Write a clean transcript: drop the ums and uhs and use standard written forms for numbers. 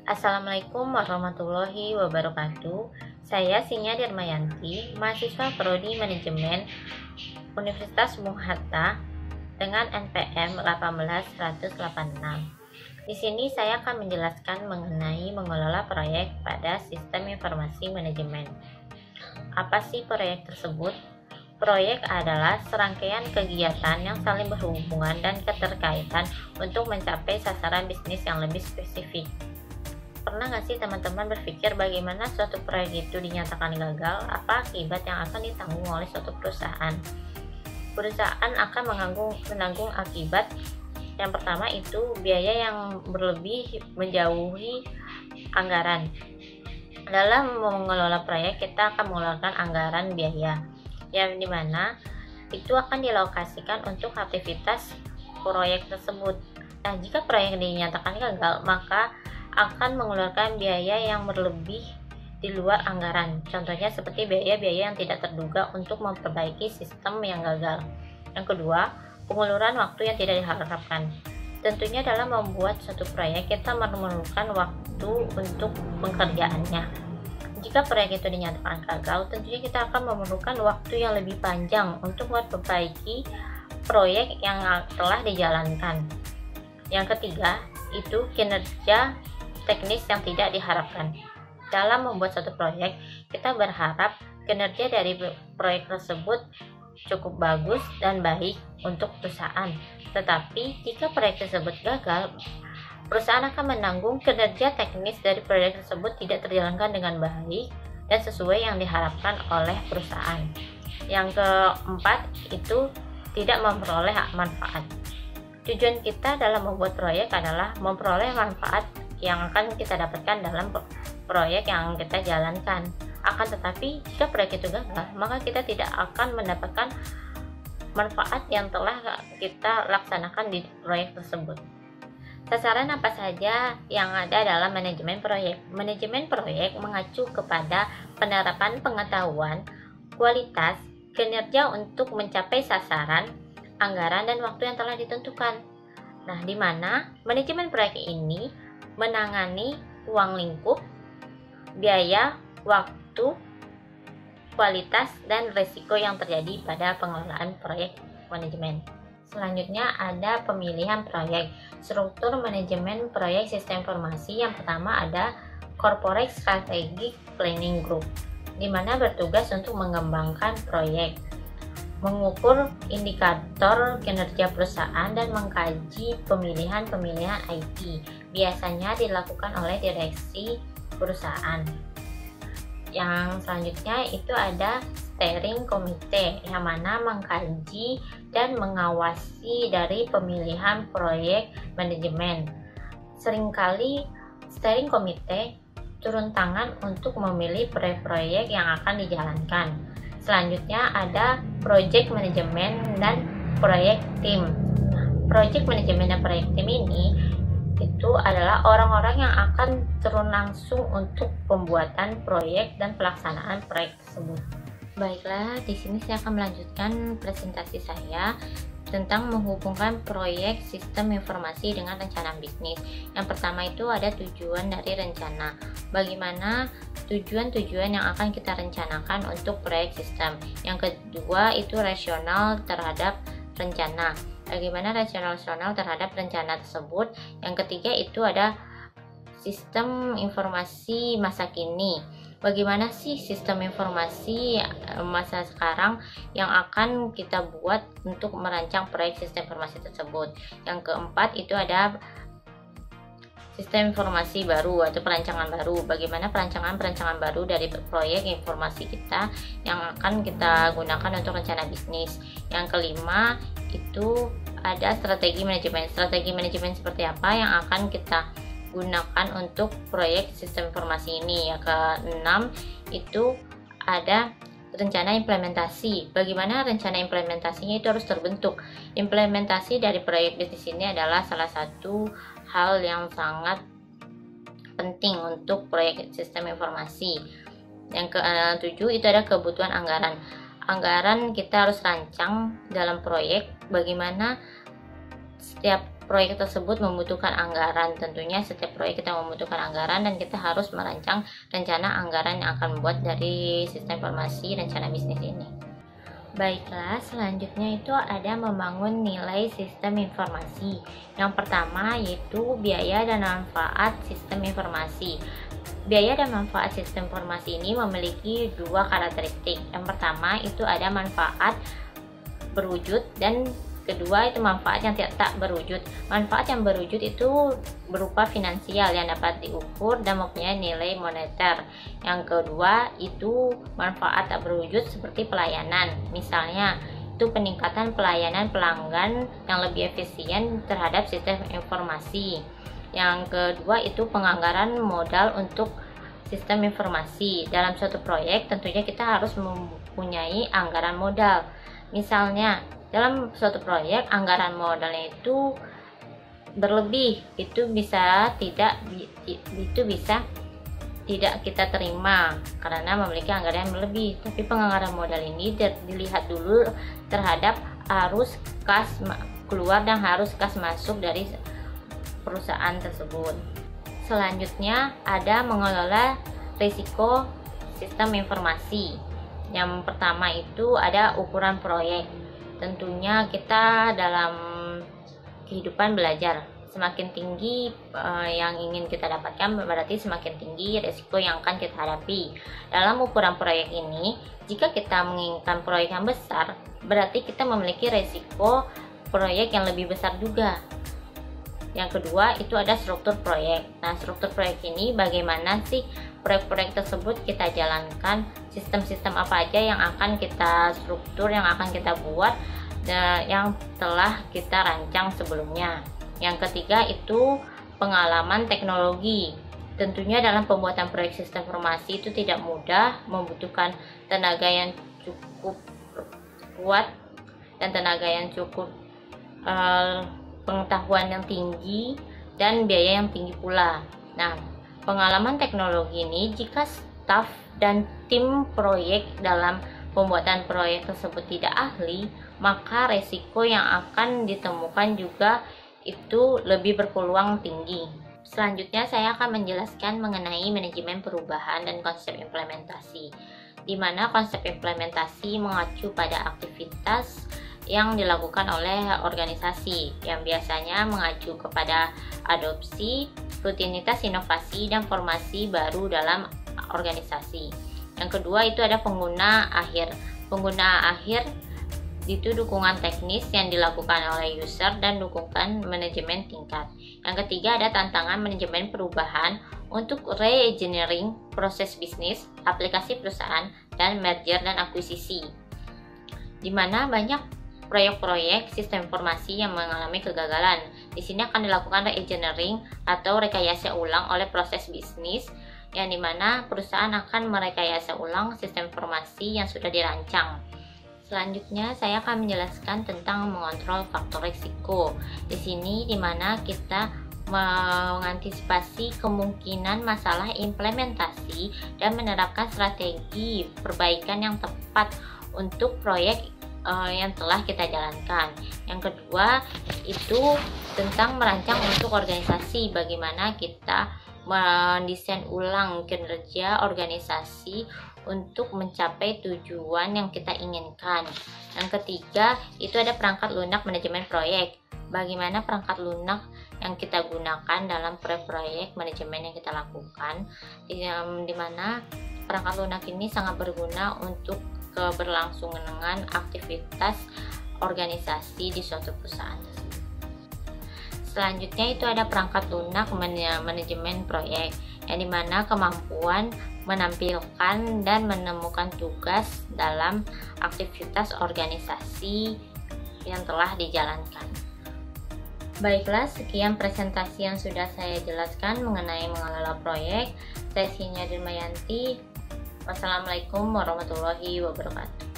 Assalamualaikum warahmatullahi wabarakatuh. Saya Sinya Dirmayanti, mahasiswa Prodi Manajemen Universitas Muhatta dengan NPM 18186. Di sini saya akan menjelaskan mengenai mengelola proyek pada Sistem Informasi Manajemen. Apa sih proyek tersebut? Proyek adalah serangkaian kegiatan yang saling berhubungan dan keterkaitan untuk mencapai sasaran bisnis yang lebih spesifik. Pernah nggak sih teman-teman berpikir bagaimana suatu proyek itu dinyatakan gagal? Apa akibat yang akan ditanggung oleh suatu perusahaan? Perusahaan akan menanggung akibat. Yang pertama itu biaya yang berlebih menjauhi anggaran. Dalam mengelola proyek, kita akan mengeluarkan anggaran biaya, yang dimana itu akan dilokasikan untuk aktivitas proyek tersebut. Nah, jika proyek dinyatakan gagal, maka akan mengeluarkan biaya yang berlebih di luar anggaran. Contohnya seperti biaya-biaya yang tidak terduga untuk memperbaiki sistem yang gagal. Yang kedua, penguluran waktu yang tidak diharapkan. Tentunya dalam membuat suatu proyek, kita memerlukan waktu untuk pengerjaannya. Jika proyek itu dinyatakan gagal, tentunya kita akan memerlukan waktu yang lebih panjang untuk memperbaiki proyek yang telah dijalankan. Yang ketiga, itu kinerja teknis yang tidak diharapkan. Dalam membuat suatu proyek, kita berharap kinerja dari proyek tersebut cukup bagus dan baik untuk perusahaan. Tetapi jika proyek tersebut gagal, perusahaan akan menanggung kinerja teknis dari proyek tersebut tidak terjalankan dengan baik dan sesuai yang diharapkan oleh perusahaan. Yang keempat itu tidak memperoleh manfaat. Tujuan kita dalam membuat proyek adalah memperoleh manfaat yang akan kita dapatkan dalam proyek yang kita jalankan. Akan tetapi jika proyek itu gagal, maka kita tidak akan mendapatkan manfaat yang telah kita laksanakan di proyek tersebut. Sasaran apa saja yang ada dalam manajemen proyek? Manajemen proyek mengacu kepada penerapan pengetahuan, kualitas, kinerja untuk mencapai sasaran, anggaran, dan waktu yang telah ditentukan. Nah, di mana manajemen proyek ini menangani uang lingkup, biaya, waktu, kualitas, dan risiko yang terjadi pada pengelolaan proyek manajemen. Selanjutnya ada pemilihan proyek. Struktur manajemen proyek sistem informasi yang pertama ada Corporate Strategic Planning Group, di mana bertugas untuk mengembangkan proyek, mengukur indikator kinerja perusahaan, dan mengkaji pemilihan IT. Biasanya dilakukan oleh direksi perusahaan. Yang selanjutnya itu ada Steering Committee, yang mana mengkaji dan mengawasi dari pemilihan proyek manajemen. Seringkali Steering Committee turun tangan untuk memilih proyek-proyek yang akan dijalankan. Selanjutnya ada Project Management dan Proyek Team. Project Management dan Proyek Team ini itu adalah orang-orang yang akan turun langsung untuk pembuatan proyek dan pelaksanaan proyek tersebut. Baiklah, di sini saya akan melanjutkan presentasi saya tentang menghubungkan proyek sistem informasi dengan rencana bisnis. Yang pertama itu ada tujuan dari rencana. Bagaimana tujuan-tujuan yang akan kita rencanakan untuk proyek sistem. Yang kedua itu rasional terhadap rencana. Bagaimana rasional terhadap rencana tersebut. Yang ketiga itu ada sistem informasi masa kini. Bagaimana sih sistem informasi masa sekarang yang akan kita buat untuk merancang proyek sistem informasi tersebut. Yang keempat itu ada sistem informasi baru atau perancangan baru. Bagaimana perancangan baru dari proyek informasi kita yang akan kita gunakan untuk rencana bisnis. Yang kelima itu ada strategi manajemen. Strategi manajemen seperti apa yang akan kita gunakan untuk proyek sistem informasi ini. Yang keenam itu ada rencana implementasi. Bagaimana rencana implementasinya itu harus terbentuk. Implementasi dari proyek bisnis ini adalah salah satu hal yang sangat penting untuk proyek sistem informasi. Yang ketujuh itu ada kebutuhan anggaran. Anggaran kita harus rancang dalam proyek bagaimana setiap proyek tersebut membutuhkan anggaran. Tentunya setiap proyek kita membutuhkan anggaran dan kita harus merancang rencana anggaran yang akan membuat dari sistem informasi rencana bisnis ini. Baiklah, selanjutnya itu ada membangun nilai sistem informasi. Yang pertama yaitu biaya dan manfaat sistem informasi. Biaya dan manfaat sistem informasi ini memiliki dua karakteristik. Yang pertama itu ada manfaat berwujud dan kedua itu manfaat yang tak berwujud. Manfaat yang berwujud itu berupa finansial yang dapat diukur dan mempunyai nilai moneter. Yang kedua itu manfaat tak berwujud seperti pelayanan. Misalnya itu peningkatan pelayanan pelanggan yang lebih efisien terhadap sistem informasi. Yang kedua itu penganggaran modal untuk sistem informasi. Dalam suatu proyek tentunya kita harus mempunyai anggaran modal. Misalnya dalam suatu proyek anggaran modalnya itu berlebih, itu bisa tidak kita terima karena memiliki anggaran yang berlebih. Tapi penganggaran modal ini dilihat dulu terhadap arus kas keluar dan arus kas masuk dari perusahaan tersebut. Selanjutnya ada mengelola risiko sistem informasi. Yang pertama itu ada ukuran proyek. Tentunya kita dalam kehidupan belajar, semakin tinggi yang ingin kita dapatkan berarti semakin tinggi risiko yang akan kita hadapi. Dalam ukuran proyek ini, jika kita menginginkan proyek yang besar, berarti kita memiliki risiko proyek yang lebih besar juga. Yang kedua itu ada struktur proyek. Nah, struktur proyek ini bagaimana sih proyek-proyek tersebut kita jalankan, sistem-sistem apa aja yang akan kita struktur, yang akan kita buat, yang telah kita rancang sebelumnya. Yang ketiga itu pengalaman teknologi. Tentunya dalam pembuatan proyek sistem informasi itu tidak mudah, membutuhkan tenaga yang cukup kuat dan tenaga yang cukup pengetahuan yang tinggi dan biaya yang tinggi pula. Nah, pengalaman teknologi ini jika staf dan tim proyek dalam pembuatan proyek tersebut tidak ahli, maka resiko yang akan ditemukan juga itu lebih berpeluang tinggi. Selanjutnya saya akan menjelaskan mengenai manajemen perubahan dan konsep implementasi, di mana konsep implementasi mengacu pada aktivitas yang dilakukan oleh organisasi yang biasanya mengacu kepada adopsi, rutinitas inovasi, dan formasi baru dalam organisasi. Yang kedua itu ada pengguna akhir. Pengguna akhir itu dukungan teknis yang dilakukan oleh user dan dukungan manajemen tingkat. Yang ketiga ada tantangan manajemen perubahan untuk re-engineering proses bisnis, aplikasi perusahaan, dan merger dan akuisisi, di mana banyak proyek-proyek sistem informasi yang mengalami kegagalan. Di sini akan dilakukan re-engineering atau rekayasa ulang oleh proses bisnis, yang dimana perusahaan akan merekayasa ulang sistem informasi yang sudah dirancang. Selanjutnya saya akan menjelaskan tentang mengontrol faktor risiko. Di sini dimana kita mengantisipasi kemungkinan masalah implementasi dan menerapkan strategi perbaikan yang tepat untuk proyek yang telah kita jalankan. Yang kedua itu tentang merancang untuk organisasi, bagaimana kita mendesain ulang kinerja organisasi untuk mencapai tujuan yang kita inginkan. Yang ketiga itu ada perangkat lunak manajemen proyek, bagaimana perangkat lunak yang kita gunakan dalam proyek manajemen yang kita lakukan, di mana perangkat lunak ini sangat berguna untuk keberlangsungan aktivitas organisasi di suatu perusahaan. Selanjutnya itu ada perangkat lunak manajemen proyek, yang dimana kemampuan menampilkan dan menemukan tugas dalam aktivitas organisasi yang telah dijalankan. Baiklah, sekian presentasi yang sudah saya jelaskan mengenai mengelola proyek. Saya Sinya Dirmayanti. Wassalamualaikum warahmatullahi wabarakatuh.